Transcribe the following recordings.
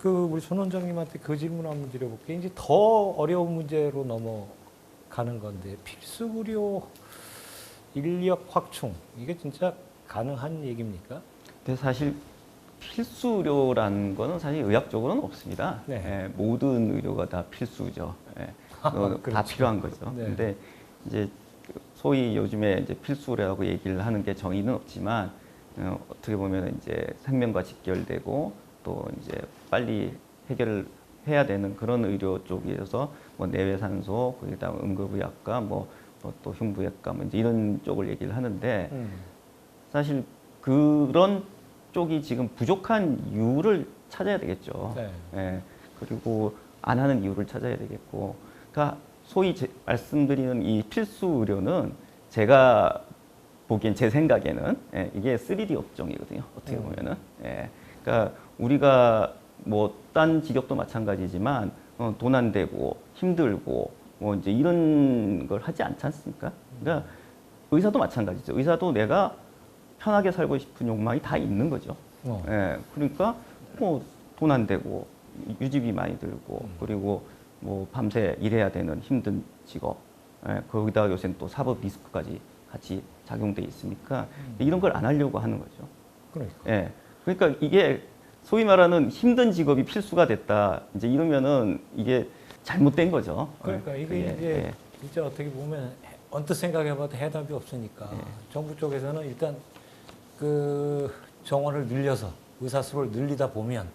우리 손 원장님한테 그 질문 한번 드려볼게요. 이제 더 어려운 문제로 넘어가는 건데 필수 의료 인력 확충 이게 진짜 가능한 얘기입니까? 근데 사실 필수 의료라는 거는 사실 의학적으로는 없습니다. 네. 예, 모든 의료가 다 필수죠. 예, 다 그렇죠. 필요한 거죠. 네. 근데 이제 소위 요즘에 이제 필수 의료라고 얘기를 하는 게 정의는 없지만 어떻게 보면 이제 생명과 직결되고 또 이제 빨리 해결을 해야 되는 그런 의료 쪽에서 뭐 내외산소, 그다음 응급의학과, 또 흉부외과 뭐 이제 이런 쪽을 얘기를 하는데 사실 그런 쪽이 지금 부족한 이유를 찾아야 되겠죠. 네. 예, 그리고 안 하는 이유를 찾아야 되겠고, 그러니까 소위 말씀드리는 이 필수 의료는 제가 보기엔 제 생각에는 이게 3D 업종이거든요. 어떻게 보면은. 그러니까 우리가 뭐 딴 직업도 마찬가지지만 돈 안 되고 힘들고 뭐 이제 이런 걸 하지 않지 않습니까? 그러니까 의사도 마찬가지죠. 의사도 내가 편하게 살고 싶은 욕망이 다 있는 거죠. 그러니까 뭐 돈 안 되고 유지비 많이 들고 그리고 뭐 밤새 일해야 되는 힘든 직업. 거기다가 요새는 또 사법 리스크까지 같이 작용돼 있으니까 이런 걸 안 하려고 하는 거죠. 그러니까. 그러니까 이게 소위 말하는 힘든 직업이 필수가 됐다. 이제 이러면은 이게 잘못된 거죠. 그러니까 이게 이제 진짜 어떻게 보면 언뜻 생각해봐도 해답이 없으니까 정부 쪽에서는 일단 그 정원을 늘려서 의사 수를 늘리다 보면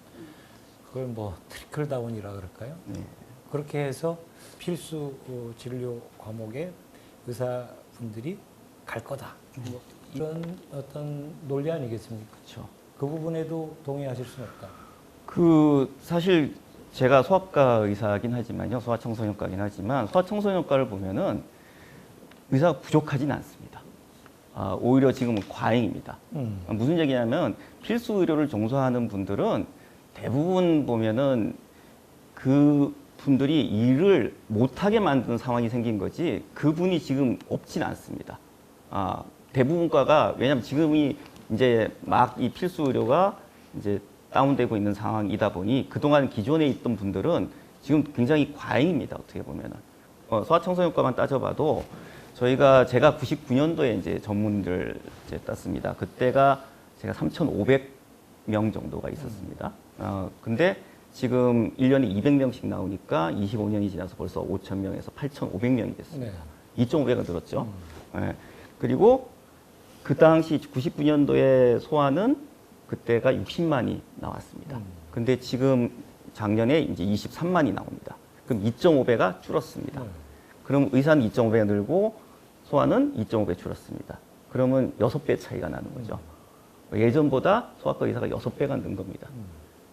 그걸 뭐 트리클 다운이라 그럴까요? 그렇게 해서 필수 진료 과목에 의사분들이 갈 거다. 뭐 이런 어떤 논리 아니겠습니까? 그렇죠. 그 부분에도 동의하실 수는 없다. 사실 제가 소아과 의사긴 하지만요. 소아청소년과긴 하지만 소아청소년과를 보면은 의사가 부족하진 않습니다. 오히려 지금은 과잉입니다. 무슨 얘기냐면 필수 의료를 종사하는 분들은 대부분 보면은 그 분들이 일을 못하게 만드는 상황이 생긴 거지 그분이 지금 없진 않습니다. 대부분 과가 왜냐하면 지금이 이제 막 이 필수 의료가 이제 다운되고 있는 상황이다 보니 그동안 기존에 있던 분들은 지금 굉장히 과잉입니다. 어떻게 보면은 소아청소년과만 따져봐도 제가 99년도에 이제 전문의를 이제 땄습니다. 그때가 제가 3,500명 정도가 있었습니다. 근데 지금 1년에 200명씩 나오니까 25년이 지나서 벌써 5,000명에서 8,500명이 됐습니다. 2.5배가 늘었죠. 그리고 그 당시 99년도에 소아는 그때가 60만이 나왔습니다. 근데 지금 작년에 이제 23만이 나옵니다. 그럼 2.5배가 줄었습니다. 그럼 의사는 2.5배가 늘고 소아는 2.5배 줄었습니다. 그러면 6배 차이가 나는 거죠. 예전보다 소아과 의사가 6배가 는 겁니다.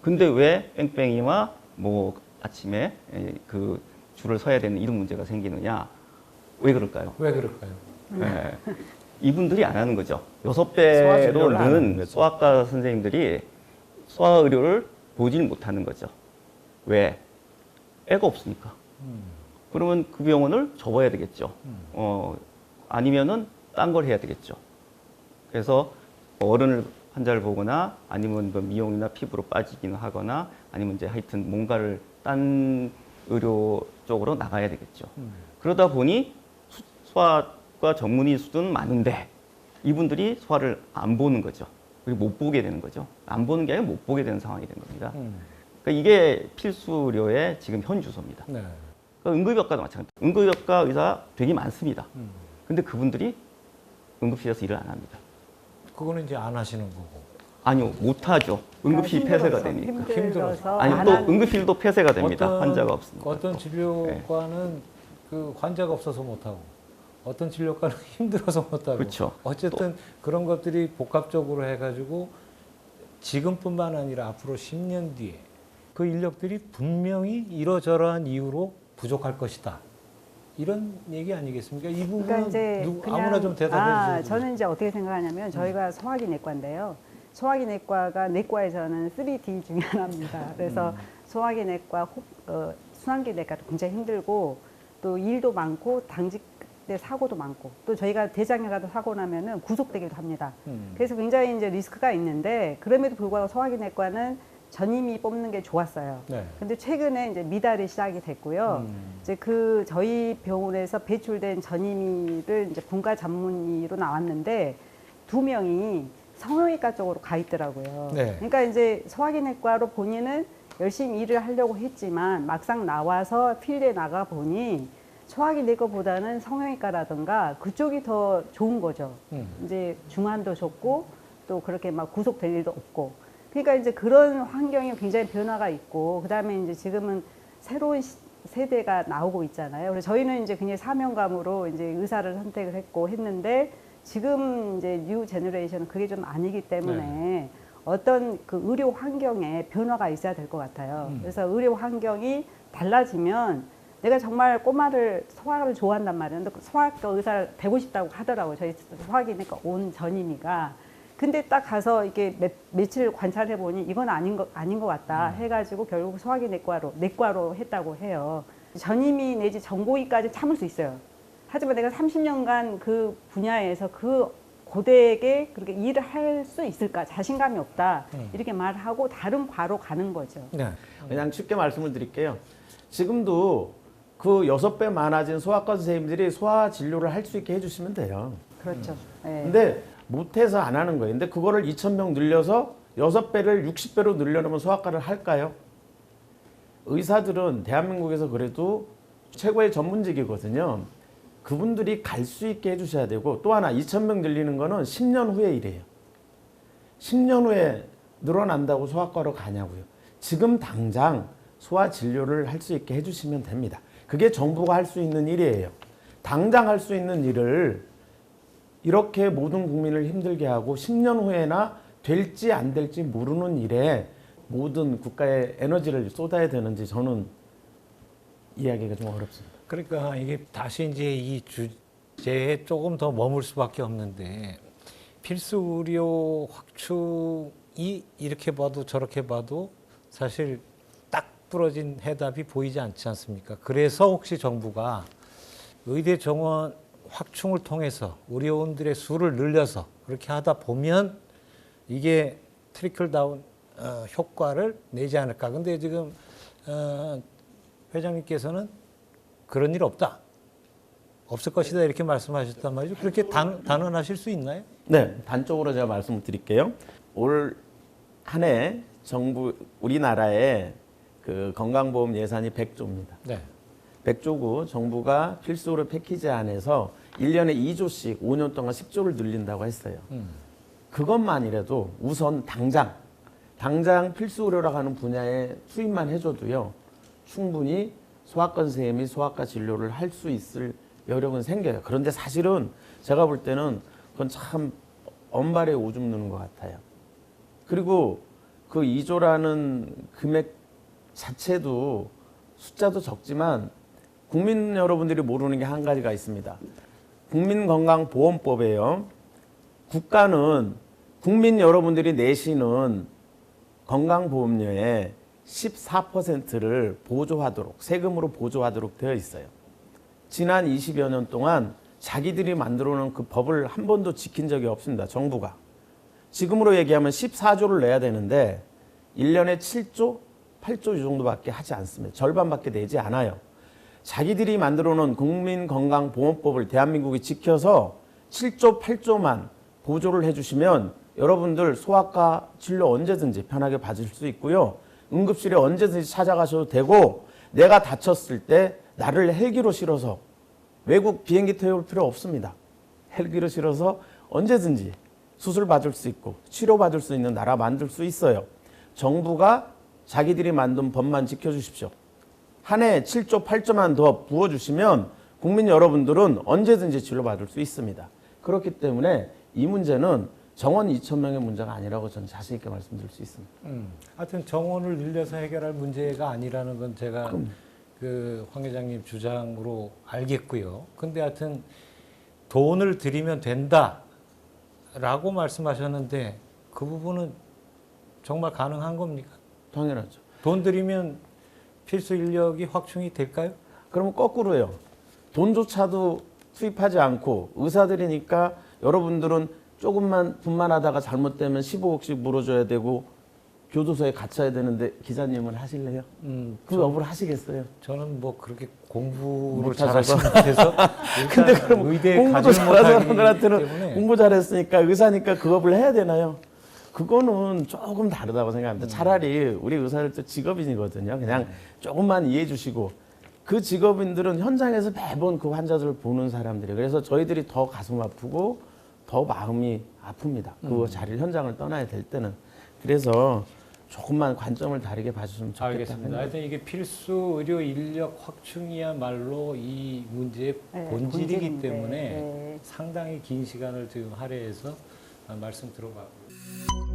근데 왜 뺑뺑이와 뭐 아침에 그 줄을 서야 되는 이런 문제가 생기느냐? 왜 그럴까요? 왜 그럴까요? 이분들이 안 하는 거죠. 6배로 는 소아과 선생님들이 소아 의료를 보질 못하는 거죠. 왜? 애가 없으니까. 그러면 그 병원을 접어야 되겠죠. 아니면은 딴 걸 해야 되겠죠. 그래서 어른을 환자를 보거나 아니면 뭐 미용이나 피부로 빠지기는 하거나 아니면 이제 하여튼 뭔가를 딴 의료 쪽으로 나가야 되겠죠. 그러다 보니 소아과 전문의 수는 많은데 이분들이 소아를 안 보는 거죠. 그리고 못 보게 되는 거죠. 안 보는 게 아니라 못 보게 되는 상황이 된 겁니다. 그러니까 이게 필수 의료의 지금 현 주소입니다. 그러니까 응급의학과도 마찬가지입니다. 응급의학과 의사 되게 많습니다. 근데 그분들이 응급실에서 일을 안 합니다. 그거는 이제 안 하시는 거고. 아니요, 못 하죠. 응급실 폐쇄가 되니까. 힘들어서. 아니 또 응급실도 폐쇄가 됩니다. 환자가 없으니까. 어떤 진료과는 그 환자가 없어서 못 하고, 어떤 진료과는 힘들어서 못 하고. 그렇죠. 어쨌든 그런 것들이 복합적으로 해가지고 지금뿐만 아니라 앞으로 10년 뒤에 그 인력들이 분명히 이러저러한 이유로 부족할 것이다. 이런 얘기 아니겠습니까? 이 부분은 그러니까 이제 아무나 좀 대답해 주세요. 저는 이제 어떻게 생각하냐면 저희가 소화기 내과인데요. 소화기 내과가 내과에서는 3D 중에 하나입니다. 그래서 소화기 내과, 순환기 내과도 굉장히 힘들고 또 일도 많고 당직 때 사고도 많고 또 저희가 대장이라도 사고 나면은 구속되기도 합니다. 그래서 굉장히 이제 리스크가 있는데 그럼에도 불구하고 소화기 내과는 전임이 뽑는 게 좋았어요. 네. 근데 최근에 이제 미달이 시작이 됐고요. 이제 그 저희 병원에서 배출된 전임의를 이제 분과 전문의로 나왔는데 2명이 성형외과 쪽으로 가 있더라고요. 네. 그러니까 이제 소화기내과로 본인은 열심히 일을 하려고 했지만 막상 나와서 필드에 나가 보니 소화기내과보다는 성형외과라든가 그쪽이 더 좋은 거죠. 이제 중환도 좋고 또 그렇게 막 구속될 일도 없고. 그러니까 이제 그런 환경이 굉장히 변화가 있고, 그 다음에 이제 지금은 새로운 세대가 나오고 있잖아요. 그래서 저희는 이제 그냥 사명감으로 이제 의사를 선택을 했고 했는데, 지금 이제 뉴 제너레이션은 그게 좀 아니기 때문에 어떤 그 의료 환경에 변화가 있어야 될 것 같아요. 그래서 의료 환경이 달라지면 내가 정말 꼬마를 소아를 좋아한단 말이에요. 근데 소아과 의사를 되고 싶다고 하더라고요. 저희 소아기내과 온 전임이가. 근데 딱 가서 이렇게 며칠 관찰해 보니 이건 아닌 것 같다 해가지고 결국 내과로 했다고 해요. 전임의 내지 전공의까지 참을 수 있어요. 하지만 내가 30년간 그 분야에서 그 고되게 그렇게 일을 할 수 있을까? 자신감이 없다. 이렇게 말하고 다른 과로 가는 거죠. 네. 그냥 쉽게 말씀을 드릴게요. 지금도 그 6배 많아진 소아과 선생님들이 소아 진료를 할 수 있게 해주시면 돼요. 그렇죠. 네. 근데 못해서 안 하는 거예요. 근데 그거를 2,000명 늘려서 6배를 60배로 늘려놓으면 소아과를 할까요? 의사들은 대한민국에서 그래도 최고의 전문직이거든요. 그분들이 갈 수 있게 해주셔야 되고, 또 하나 2,000명 늘리는 거는 10년 후에 일이에요. 10년 후에 늘어난다고 소아과로 가냐고요. 지금 당장 소아 진료를 할 수 있게 해주시면 됩니다. 그게 정부가 할 수 있는 일이에요. 당장 할 수 있는 일을 이렇게 모든 국민을 힘들게 하고 10년 후에나 될지 안 될지 모르는 일에 모든 국가의 에너지를 쏟아야 되는지 저는 이야기가 좀 어렵습니다. 그러니까 이게 다시 이제 이 주제에 조금 더 머물 수밖에 없는데, 필수 의료 확충이 이렇게 봐도 저렇게 봐도 사실 딱 부러진 해답이 보이지 않지 않습니까? 그래서 혹시 정부가 의대 정원 확충을 통해서 의료원들의 수를 늘려서 그렇게 하다 보면 이게 트리클 다운 효과를 내지 않을까. 근데 지금 회장님께서는 그런 일 없을 것이다 이렇게 말씀하셨단 말이죠. 그렇게 단언하실 수 있나요? 네, 단적으로 제가 말씀을 드릴게요. 올 한 해 정부 우리나라의 그 건강보험 예산이 100조입니다. 네. 100조고 정부가 필수의료 패키지 안에서 1년에 2조씩 5년 동안 10조를 늘린다고 했어요. 그것만이라도 우선 당장 필수의료라고 하는 분야에 투입만 해줘도요, 충분히 소아과 선생님이 소아과 진료를 할 수 있을 여력은 생겨요. 그런데 사실은 제가 볼 때는 그건 참 언발에 오줌 누는 것 같아요. 그리고 그 2조라는 금액 자체도 숫자도 적지만 국민 여러분들이 모르는 게 한 가지가 있습니다. 국민건강보험법에요. 국가는 국민 여러분들이 내시는 건강보험료의 14%를 보조하도록, 세금으로 보조하도록 되어 있어요. 지난 20여 년 동안 자기들이 만들어 놓은 그 법을 한 번도 지킨 적이 없습니다. 정부가. 지금으로 얘기하면 14조를 내야 되는데 1년에 7조, 8조 이 정도밖에 하지 않습니다. 절반밖에 내지 않아요. 자기들이 만들어 놓은 국민건강보험법을 대한민국이 지켜서 7조, 8조만 보조를 해주시면 여러분들 소아과 진료 언제든지 편하게 받을 수 있고요. 응급실에 언제든지 찾아가셔도 되고, 내가 다쳤을 때 나를 헬기로 실어서 외국 비행기 태울 필요 없습니다. 헬기로 실어서 언제든지 수술 받을 수 있고 치료 받을 수 있는 나라 만들 수 있어요. 정부가 자기들이 만든 법만 지켜주십시오. 한 해에 7조, 8조만 더 부어주시면 국민 여러분들은 언제든지 진료받을 수 있습니다. 그렇기 때문에 이 문제는 정원 2,000명의 문제가 아니라고 저는 자신 있게 말씀드릴 수 있습니다. 하여튼 정원을 늘려서 해결할 문제가 아니라는 건 제가 그 황 회장님 주장으로 알겠고요. 근데 하여튼 돈을 들이면 된다라고 말씀하셨는데 그 부분은 정말 가능한 겁니까? 당연하죠. 돈 들이면 필수 인력이 확충이 될까요? 그러면 거꾸로요. 돈조차도 투입하지 않고 의사들이니까 여러분들은 조금만 분만하다가 잘못되면 15억씩 물어줘야 되고 교도소에 갇혀야 되는데 기자님은 하실래요? 그 업을 하시겠어요? 저는 뭐 그렇게 공부를 못하셔서. 잘하지 못해서 근데 일단 그럼 의대에 공부도 가지 잘하는 못하기 사람들한테는 때문에 공부 잘했으니까 의사니까 그 업을 해야 되나요? 그거는 조금 다르다고 생각합니다. 차라리 우리 의사들 또 직업인이거든요. 그냥 조금만 이해해 주시고 그 직업인들은 현장에서 매번 그 환자들을 보는 사람들이에요. 그래서 저희들이 더 가슴 아프고 더 마음이 아픕니다. 그 자리를 현장을 떠나야 될 때는. 그래서 조금만 관점을 다르게 봐주시면 좋겠다. 알겠습니다. 하여튼 이게 필수 의료 인력 확충이야말로 이 문제의 네, 본질이기 본질인데, 때문에 네. 상당히 긴 시간을 지금 할애해서 말씀 들어봤고요.